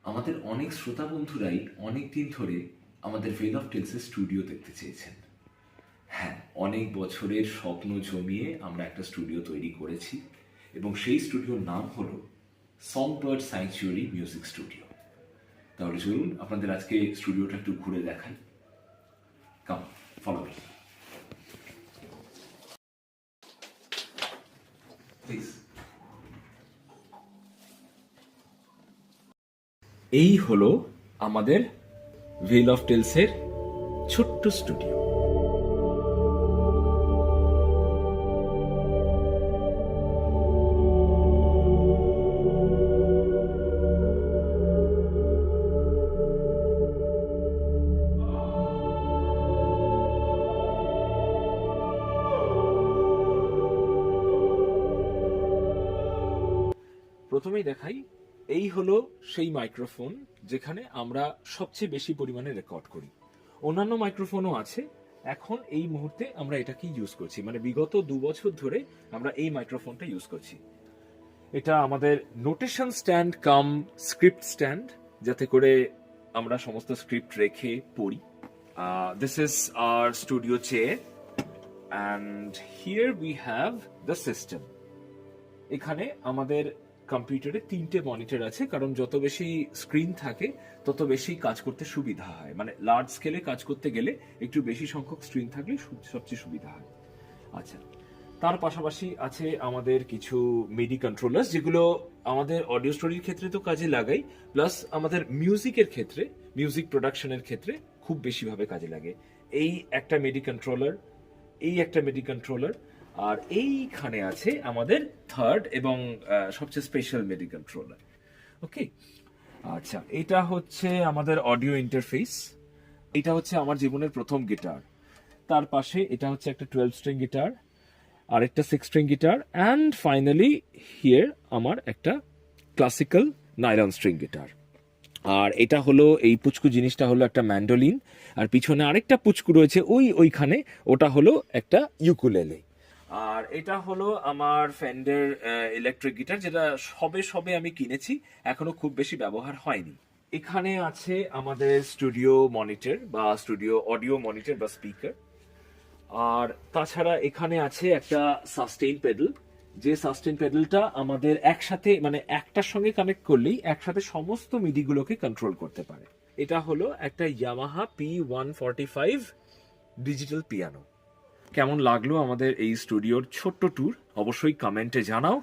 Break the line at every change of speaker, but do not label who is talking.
আমাদের অনেক শ্রোতা বন্ধুরাই অনেক দিন ধরে আমাদের ভেল অফ টেলসের স্টুডিও দেখতে চেয়েছেন। হ্যাঁ, অনেক বছরের স্বপ্ন জমিয়ে আমরা একটা স্টুডিও তৈরি করেছি এবং সেই স্টুডিওর নাম হলো সংবার্ড স্যাংচুয়ারি মিউজিক স্টুডিও। তাহলে চলুন আপনাদের আজকে স্টুডিওটা একটু ঘুরে দেখাই। কাম, ফলো মি প্লিজ। এই হলো আমাদের ভেল অফ টেলসের ছোট্ট স্টুডিও। প্রথমেই দেখাই, এই হলো সেই মাইক্রোফোন যেখানে আমরা সবচেয়ে বেশি পরিমাণে রেকর্ড করি। অন্যান্য মাইক্রোফোনও আছে, এখন এই মুহূর্তে আমরা এটাকে ইউজ করছি, মানে বিগত 2 বছর ধরে আমরা এই মাইক্রোফোনটা ইউজ করছি। এটা আমাদের নোটেশন স্ট্যান্ড কাম স্ক্রিপ্ট স্ট্যান্ড, যাতে করে আমরা সমস্ত স্ক্রিপ্ট রেখে পড়ি। This is our studio chair and here we have the system. এখানে আমাদের কম্পিউটারে 3টে মনিটর আছে, কারণ যত বেশি স্ক্রিন থাকে তত বেশি কাজ করতে সুবিধা হয়। মানে লার্জ স্কেলে কাজ করতে গেলে একটু বেশি সংখ্যক স্ক্রিন থাকলে সবচেয়ে সুবিধা হয়। আচ্ছা, তার পাশাপাশি আছে আমাদের কিছু মিডি কন্ট্রোলার, যেগুলো আমাদের অডিও স্টোরির ক্ষেত্রে তো কাজে লাগাই, প্লাস আমাদের মিউজিকের ক্ষেত্রে, মিউজিক প্রোডাকশনের ক্ষেত্রে খুব বেশিভাবে কাজে লাগে। এই একটা মিডি কন্ট্রোলার, এই একটা মিডি কন্ট্রোলার, আর এইখানে আছে আমাদের থার্ড এবং সবচেয়ে স্পেশাল মিডি কন্ট্রোলার। ওকে, আচ্ছা, এটা হচ্ছে আমাদের অডিও ইন্টারফেস। এটা হচ্ছে আমার জীবনের প্রথম গিটার। তার পাশে এটা হচ্ছে একটা 12 স্ট্রিং গিটার, আর একটা 6 string guitar, and finally here আমার একটা ক্লাসিক্যাল নাইলন স্ট্রিং গিটার। আর এটা হলো, এই পুচকু জিনিসটা হলো একটা ম্যান্ডোলিন, আর পিছনে আরেকটা পুচকু রয়েছে ওইখানে, ওটা হলো একটা ইউকুলেলে। আর এটা হলো আমার ফেন্ডার ইলেকট্রিক গিটার, যেটা সবে আমি কিনেছি, এখনো খুব বেশি ব্যবহার হয়নি। এখানে আছে আমাদের স্টুডিও মনিটর বা স্টুডিও অডিও মনিটর বা স্পিকার। আর তাছাড়া এখানে আছে একটা সাস্টেইন পেডেল, যে সাস্টেইন পেডেলটা আমাদের একসাথে, মানে একটার সঙ্গে কানেক্ট করলেই একসাথে সমস্ত মিডিগুলোকে কন্ট্রোল করতে পারে। এটা হলো একটা ইয়ামাহা P145 ডিজিটাল পিয়ানো। কেমন লাগলো আমাদের এই স্টুডিওর ছোট্ট ট্যুর অবশ্যই কমেন্টে জানাও।